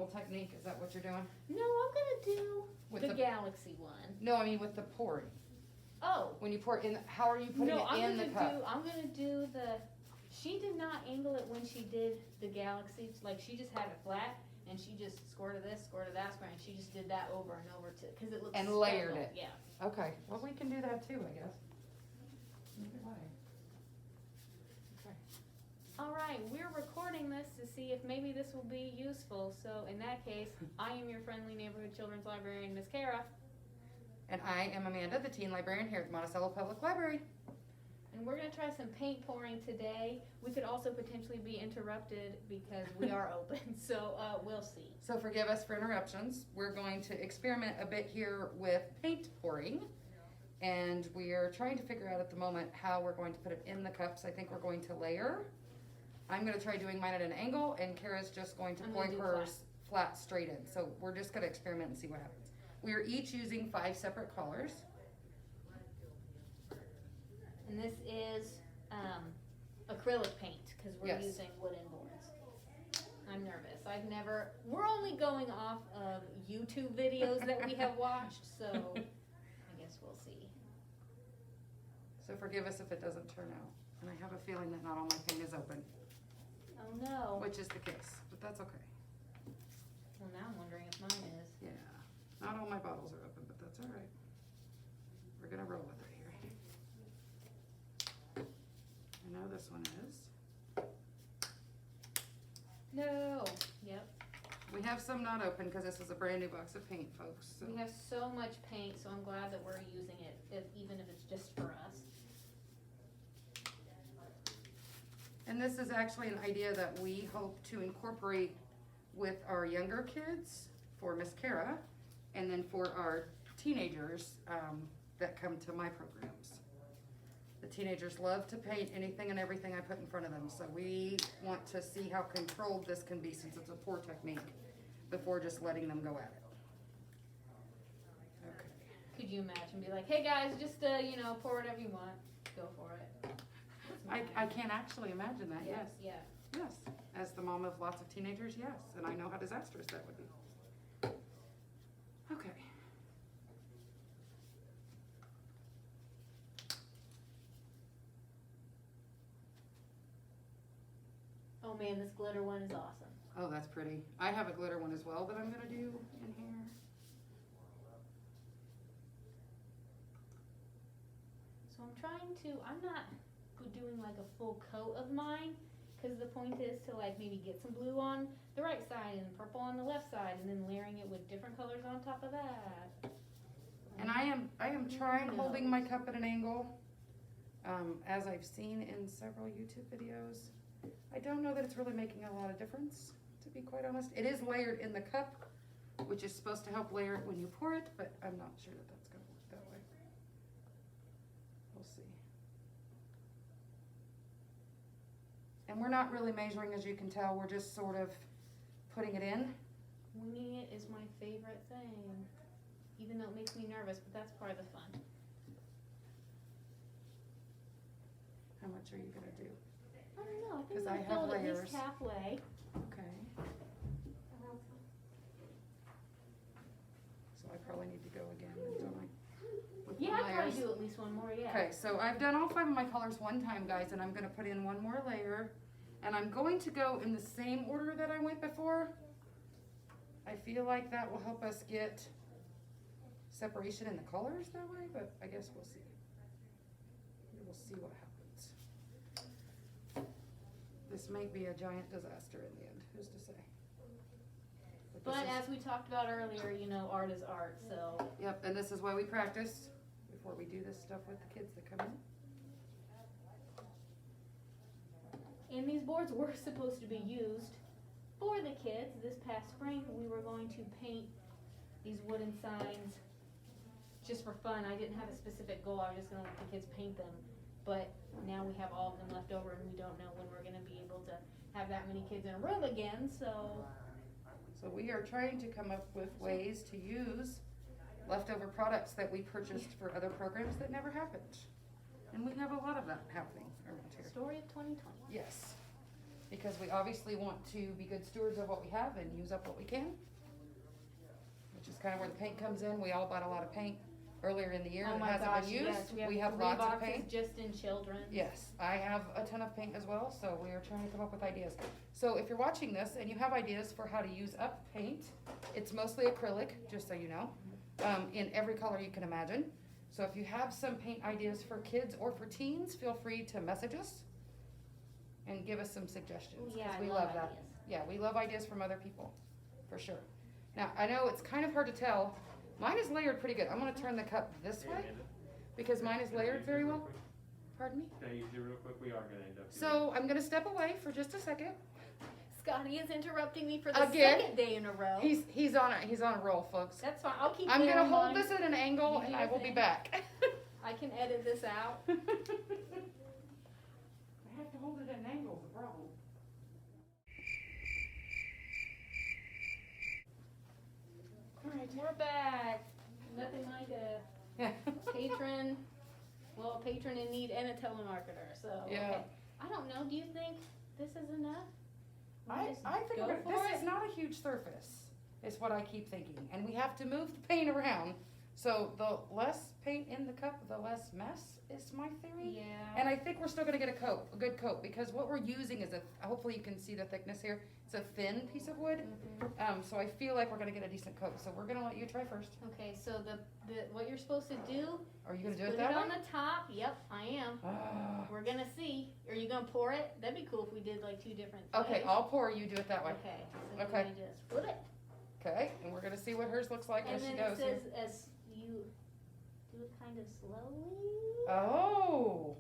angle technique? Is that what you're doing? No, I'm gonna do With the the- galaxy one. No, I mean with the pouring. Oh. When you pour it in, how are you putting No, it in the cup? I'm gonna do the, she did not angle it when she did the galaxy, like she just had it flat, and she just squirted this, squirted that, and she just did that over and over to, cause it looks. And layered special. it. Yeah. Okay, well, we can do that too, I guess. Either way. Okay. Alright, we're recording this to see if maybe this will be useful, so in that case, I am your friendly neighborhood children's librarian, Miss Cara. And I am Amanda, the teen librarian here at the Monticello Public Library. And we're gonna try some paint pouring today. We could also potentially be interrupted because we are open, so we'll see. So forgive us for interruptions. We're going to experiment a bit here with paint pouring. And we are trying to figure out at the moment how we're going to put it in the cups. I think we're going to layer. I'm gonna try doing mine at an angle, and Kara's just going to I'm gonna point do hers flat straight in. So we're just gonna experiment and see what happens. We are each using 5 separate colors. And this is acrylic paint because we're Yes. using wooden boards. I'm nervous. We're only going off of YouTube videos that we have watched, so I guess we'll see. So forgive us if it doesn't turn out. And I have a feeling that not all my paint is open, Oh no. which is the case, but that's okay. Well, now I'm wondering if mine is. Yeah, not all my bottles are open, but that's all right. We're gonna roll with it here. I know this one is. No. Yep. We have some not open because this is a brand new box of paint, folks. So. We have so much paint, so I'm glad that we're using it, even if it's just for us. And this is actually an idea that we hope to incorporate with our younger kids for Miss Cara, and then for our teenagers that come to my programs. The teenagers love to paint anything and everything I put in front of them, so we want to see how controlled this can be since it's a pour technique before just letting them go at it. Okay. Could you imagine? Be like, hey guys, just pour whatever you want. Go for it. I can't actually imagine that, yes. Yeah. Yes, as the mom of lots of teenagers, yes, and I know how disastrous that would be. Okay. Oh man, this glitter one is awesome. Oh, that's pretty. I have a glitter one as well that I'm gonna do in here. So I'm not doing like a full coat of mine, because the point is to like maybe get some blue on the right side and purple on the left side, and then layering it with different colors on top of that. And I am trying holding my cup at an angle, as I've seen in several YouTube videos. I don't know that it's really making a lot of difference, to be quite honest. It is layered in the cup, which is supposed to help layer it when you pour it, but I'm not sure that that's gonna work that way. We'll see. And we're not really measuring, as you can tell, we're just sort of putting it in. Winging it is my favorite thing, even though it makes me nervous, but that's part of the fun. How much are you gonna do? I don't know, I think 'Cause I'm I gonna have fill it at layers. least halfway. Okay. So I probably need to go again, don't I? With Yeah, my I'd probably layers. do at least one more, yeah. Okay, so I've done all 5 of my colors one time, guys, and I'm gonna put in one more layer. And I'm going to go in the same order that I went before. I feel like that will help us get separation in the colors that way, but I guess we'll see. We'll see what happens. This may be a giant disaster in the end, who's to say? But this is- as we talked about earlier, art is art, so. Yep, and this is why we practice before we do this stuff with the kids that come in. And these boards were supposed to be used for the kids. This past spring, we were going to paint these wooden signs just for fun. I didn't have a specific goal. I was just gonna let the kids paint them. But now we have all of them left over, and we don't know when we're gonna be able to have that many kids in a room again, so. So we are trying to come up with ways to use leftover products that we purchased for other programs that never happened. And we have a lot of that happening around here. Story of 2020. Yes. because we obviously want to be good stewards of what we have and use up what we can. Which is kind of where the paint comes in. We all bought a lot of paint earlier in the year Oh that my hasn't gosh, been used. yes, We have 3 lots of boxes paint. just in children. Yes, I have a ton of paint as well, so we are trying to come up with ideas. So if you're watching this and you have ideas for how to use up paint, it's mostly acrylic, just so you know, in every color you can imagine. So if you have some paint ideas for kids or for teens, feel free to message us and give us some suggestions. Yeah, 'cause I we love that. ideas. Yeah, we love ideas from other people, for sure. Now, I know it's kind of hard to tell. Mine is layered pretty good. I'm gonna turn the cup this way because mine is layered very well. Pardon me? Can I use you real quick? We are gonna end up. So I'm gonna step away for just a second. Scotty is interrupting me for the Again? second day in a row. He's on a roll, folks. That's fine. I'll keep. I'm it gonna in hold mind. this at an angle You and do I your will be thing. back. I can edit this out. I have to hold it at an angle, the problem. Alright. We're back. Nothing like a patron, well, a patron in need and a telemarketer. So Yeah. okay. I don't know. Do you think this is enough? We just I think go for this it? is not a huge surface, is what I keep thinking. And we have to move the paint around. So the less paint in the cup, the less mess is my theory. Yeah. And I think we're still gonna get a good coat, because what we're using is hopefully you can see the thickness here. It's a thin piece of wood. So I feel like we're gonna get a decent coat. So we're gonna let you try first. Okay. So the what you're supposed to do? Are you gonna do Put it that on way? the top. Yep, I am. Ah. We're gonna see. Are you gonna pour it? That'd be cool if we did like 2 different. Okay, ways. I'll pour, you do it that way. Okay. So Okay. then we just put it, Okay, and we're gonna see what hers looks like and as she then goes it here. says as you do it kind of slowly. Oh,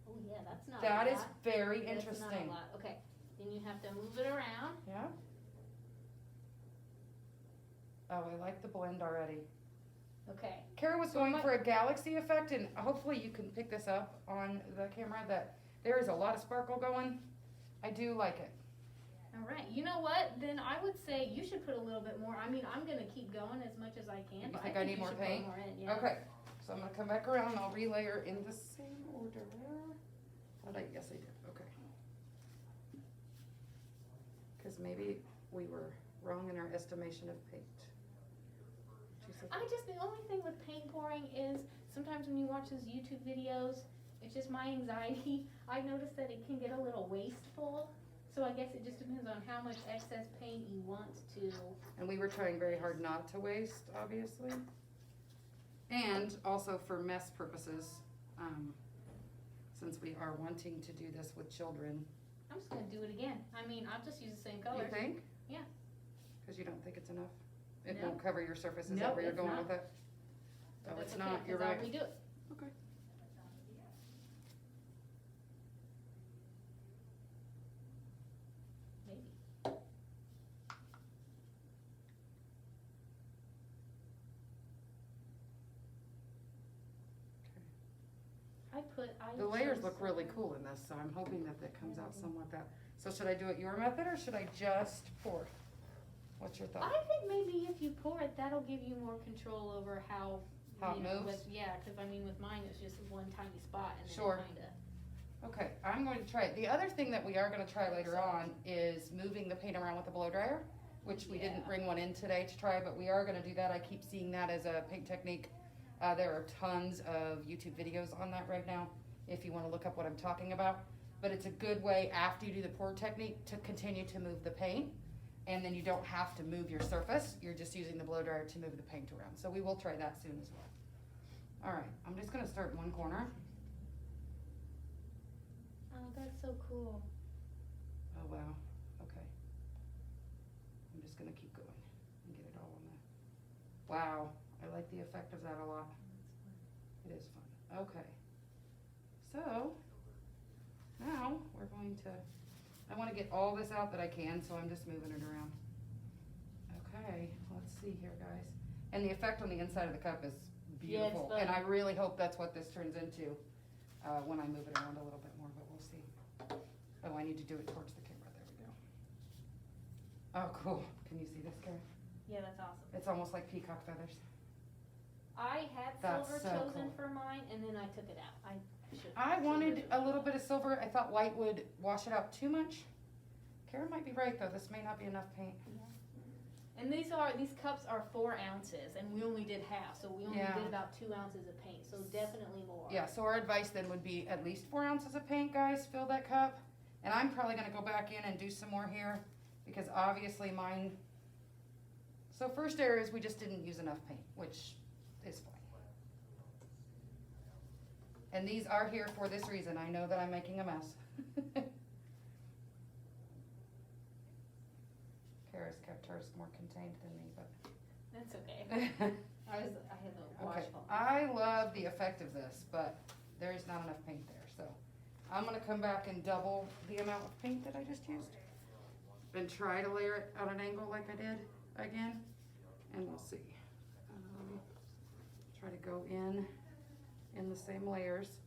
Oh yeah, that's not. that a is lot. very That's not a interesting. lot. Okay. Then you have to move it around. Yeah. Oh, I like the blend already. Okay. Kara was So going my- for a galaxy effect, and hopefully you can pick this up on the camera that there is a lot of sparkle going. I do like it. All right. You know what? Then I would say you should put a little bit more. I mean, I'm gonna keep going as much as I can. You but think I I think need you more should paint? Put more in, yeah. Okay, so I'm gonna come back around and I'll relayer in the same order. Yes, I did, okay. Cause maybe we were wrong in our estimation of paint. She said- The only thing with paint pouring is sometimes when you watch those YouTube videos, it's just my anxiety. I noticed that it can get a little wasteful. So I guess it just depends on how much excess paint you want to. And we were trying very hard not to waste, obviously. And also for mess purposes, since we are wanting to do this with children. I'm just gonna do it again. I mean, I'll just use the same You colors. think? Yeah. Cause you don't think it's enough? It No. won't cover your surface, is No, that where you're it's going not. with it? But Oh, that's it's okay, not, you're 'cause I'll right. redo it. Okay. Maybe. The layers look really cool in this, so I'm hoping that that comes out somewhat that. So should I do it your method or should I just pour? What's your thought? I think maybe if you pour it, that'll give you more control over how. How it you know, moves? Yeah, because I mean, with mine, it's just one tiny spot and then Sure. it kinda. Okay, I'm going to try it. The other thing that we are gonna try later on is moving the paint around with the blow dryer, which we didn't Yeah. bring one in today to try, but we are gonna do that. I keep seeing that as a paint technique. There are tons of YouTube videos on that right now, if you wanna look up what I'm talking about. But it's a good way after you do the pour technique to continue to move the paint. And then you don't have to move your surface, you're just using the blow dryer to move the paint around. So we will try that soon as well. All right, I'm just gonna start in one corner. Oh, that's so cool. Oh, wow, okay. I'm just gonna keep going and get it all on there. Wow, I like the effect of that a lot. It is fun, okay. So, now we're going to, I wanna get all this out that I can, so I'm just moving it around. Okay, let's see here, guys. And the effect on the inside of the cup is Yeah, it's beautiful. fun. And I really hope that's what this turns into, when I move it around a little bit more, but we'll see. Oh, I need to do it towards the camera, there we go. Oh, cool, can you see this, Karen? Yeah, that's awesome. It's almost like peacock feathers. I had That's silver so chosen cool. for mine, and then I took it out. I wanted a little bit of silver, I thought white would wash it out too much. Karen might be right though, this may not be enough paint. And these cups are 4 ounces, and we only did half, so we only Yeah. did about 2 ounces of paint, so definitely more. Yeah, so our advice then would be at least 4 ounces of paint, guys, fill that cup. And I'm probably gonna go back in and do some more here, because obviously mine, so first error is we just didn't use enough paint, which is fine. And these are here for this reason, I know that I'm making a mess. Kara's kept hers more contained than me, but. That's okay. I had the wash Okay, fall. I love the effect of this, but there is not enough paint there, so I'm gonna come back and double the amount of paint that I just used and try to layer it at an angle like I did again, and we'll see. Try to go in the same layers.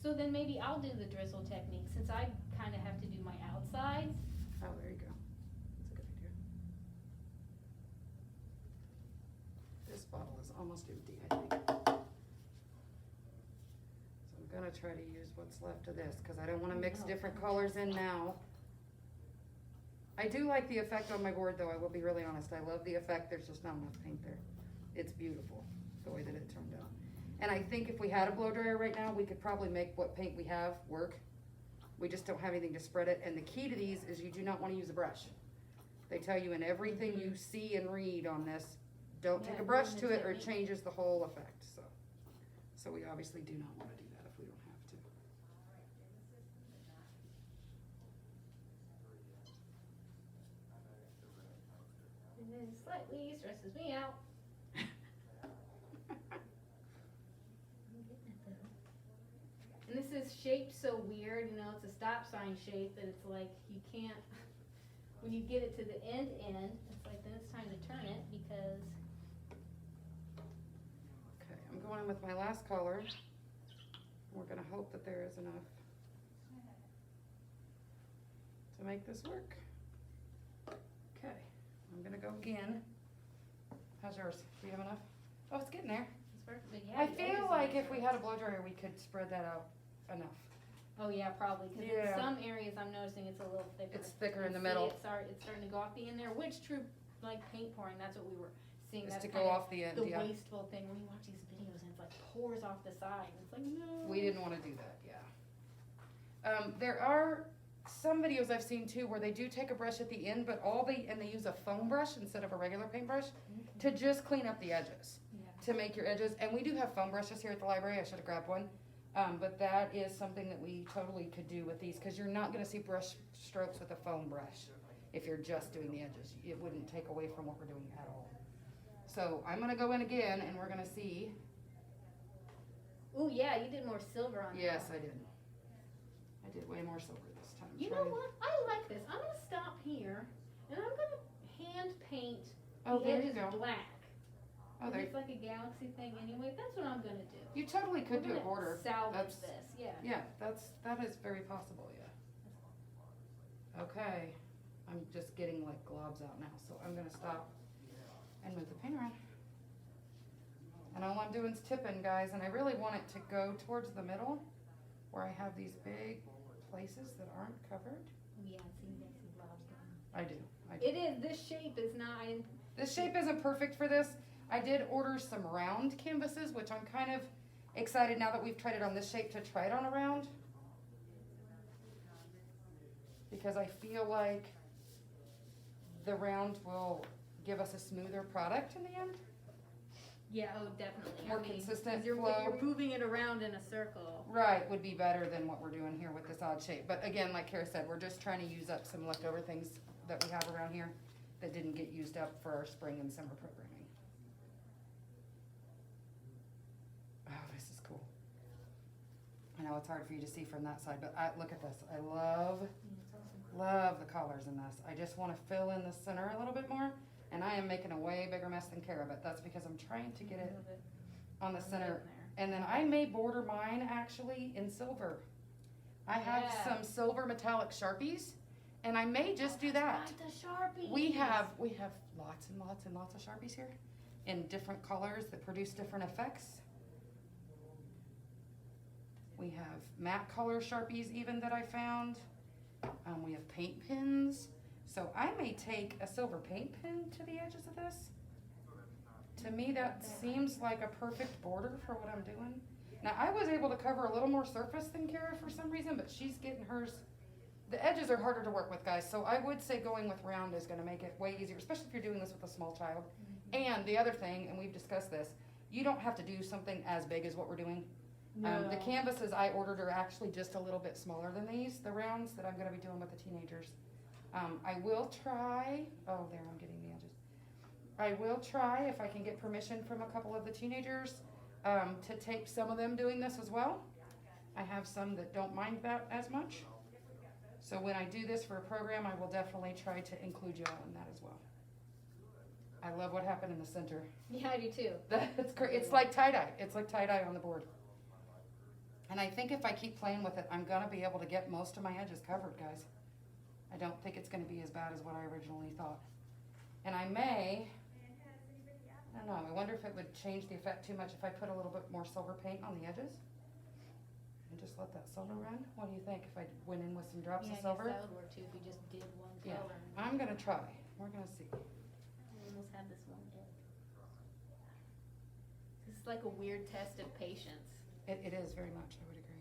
So then maybe I'll do the drizzle technique, since I kinda have to do my outsides. Oh, there you go. That's a good idea. This bottle is almost empty, I think. So I'm gonna try to use what's left of this, cause I don't wanna mix different colors in now. I do like the effect on my board though, I will be really honest, I love the effect, there's just not enough paint there. It's beautiful, the way that it turned out. And I think if we had a blow dryer right now, we could probably make what paint we have work. We just don't have anything to spread it, and the key to these is you do not wanna use a brush. They tell you in everything you see and read on this, don't take Yeah, a brush doing to the it or it technique. changes the whole effect, so. So we obviously do not wanna do that if we don't have to. And then slightly stresses me out. And this is shaped so weird, you know, it's a stop sign shape that it's like you can't, when you get it to the end, it's like then it's time to turn it because, Okay, I'm going in with my last color. We're gonna hope that there is enough to make this work. Okay, I'm gonna go again. How's yours? Do you have enough? Oh, it's getting there. it's perfect, but yeah. I the feel edges like are if we had a blow dryer, we could spread that out enough. Oh, yeah, probably, cause Yeah. in some areas I'm noticing it's a little thicker. It's thicker in You the see middle. It's starting to go off the end there, which true, like paint pouring, that's what we were seeing, Just that's to go kind of off the end, the yeah. wasteful thing, when you watch these videos and it's like pours off the side, and it's like, no. We didn't wanna do that, yeah. There are some videos I've seen too where they do take a brush at the end, but and they use a foam brush instead of a regular paintbrush to just clean up the edges. Yeah. To make your edges, and we do have foam brushes here at the library, I should've grabbed one. But that is something that we totally could do with these, cause you're not gonna see brush strokes with a foam brush if you're just doing the edges. It wouldn't take away from what we're doing at all. So I'm gonna go in again and we're gonna see. Ooh, yeah, you did more silver on that. Yes, I did. I did way more silver this time. You know what? I like this. I'm gonna stop here, and I'm gonna hand paint Oh, the there you edges go. black. Oh, there, It's like a galaxy thing anyway. That's what I'm gonna do. you totally could do We're a gonna border. Salvage That's- this, yeah. Yeah, that is very possible, yeah. Okay, I'm just getting like globs out now, so I'm gonna stop and move the paint around. And all I'm doing is tipping, guys, and I really want it to go towards the middle where I have these big places that aren't covered. Yeah, see, you got some blobs going. I do. It is, this shape is not, This shape isn't perfect for this. I did order some round canvases, which I'm kind of excited now that we've tried it on this shape to try it on a round. Because I feel like the round will give us a smoother product in the end. yeah, oh, definitely. More I mean, consistent 'cause you're, flow. If you're moving it around in a circle. Right, would be better than what we're doing here with this odd shape. But again, like Kara said, we're just trying to use up some leftover things that we have around here that didn't get used up for our spring and summer programming. Oh, this is cool. I know it's hard for you to see from that side, but look at this. I love the colors in this. I just wanna fill in the center a little bit more, and I am making a way bigger mess than Kara, but that's because I'm trying to get it on the center. And then I may border mine actually in silver. I have Yeah. some silver metallic Sharpies, And I may just do that. Right, the Sharpies. We have lots and lots and lots of Sharpies here in different colors that produce different effects. We have matte color Sharpies even that I found. We have paint pens. So I may take a silver paint pen to the edges of this. To me, that seems like a perfect border for what I'm doing. Now, I was able to cover a little more surface than Cara for some reason, but she's getting hers. The edges are harder to work with, guys, so I would say going with round is gonna make it way easier, especially if you're doing this with a small child. And the other thing, and we've discussed this, you don't have to do something as big as what we're doing. No. The canvases I ordered are actually just a little bit smaller than these, the rounds that I'm gonna be doing with the teenagers. I will try, oh, there, I'm getting the edges. I will try, if I can get permission from a couple of the teenagers, to tape some of them doing this as well. I have some that don't mind that as much. So when I do this for a program, I will definitely try to include you all in that as well. I love what happened in the center. Yeah, I do too. That's great. It's like tie-dye. It's like tie-dye on the board. And I think if I keep playing with it, I'm gonna be able to get most of my edges covered, guys. I don't think it's gonna be as bad as what I originally thought. And I may, I don't know, I wonder if it would change the effect too much if I put a little bit more silver paint on the edges? And just let that silver run? What do you think if I went in with some drops Yeah, of silver? I guess that would work too if we just did one Yeah, color. I'm gonna try. We're gonna see. We almost have this one hit. This is like a weird test of patience. It is very much, I would agree.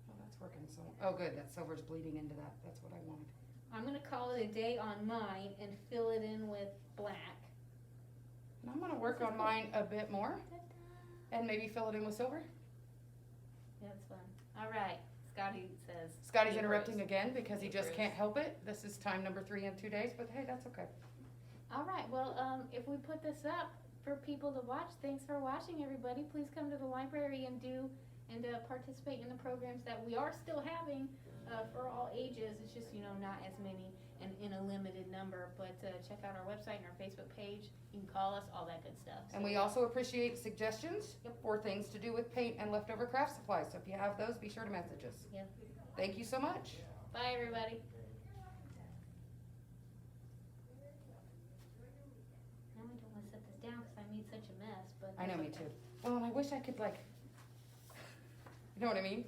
Oh, that's working so, oh good, that silver's bleeding into that. That's what I wanted. I'm gonna call it a day on mine and fill it in with black. And I'm gonna work on mine a bit more and maybe fill it in with silver. That's fun. All right, Scotty says. Scotty's he interrupting approves. again because he He just approves. can't help it. This is time number 3 in 2 days, but hey, that's okay. All right, well, if we put this up for people to watch, thanks for watching, everybody. Please come to the library and participate in the programs that we are still having for all ages. It's just, not as many and in a limited number, but check out our website and our Facebook page. You can call us, all that good stuff. And So, we also appreciate suggestions Yep. for things to do with paint and leftover craft supplies. So if you have those, be sure to message us. Yep. Thank you so much. Bye, everybody. Now I don't want to set this down because I made such a mess, but. I know, that's me okay. too. Well, and I wish I could you know what I mean?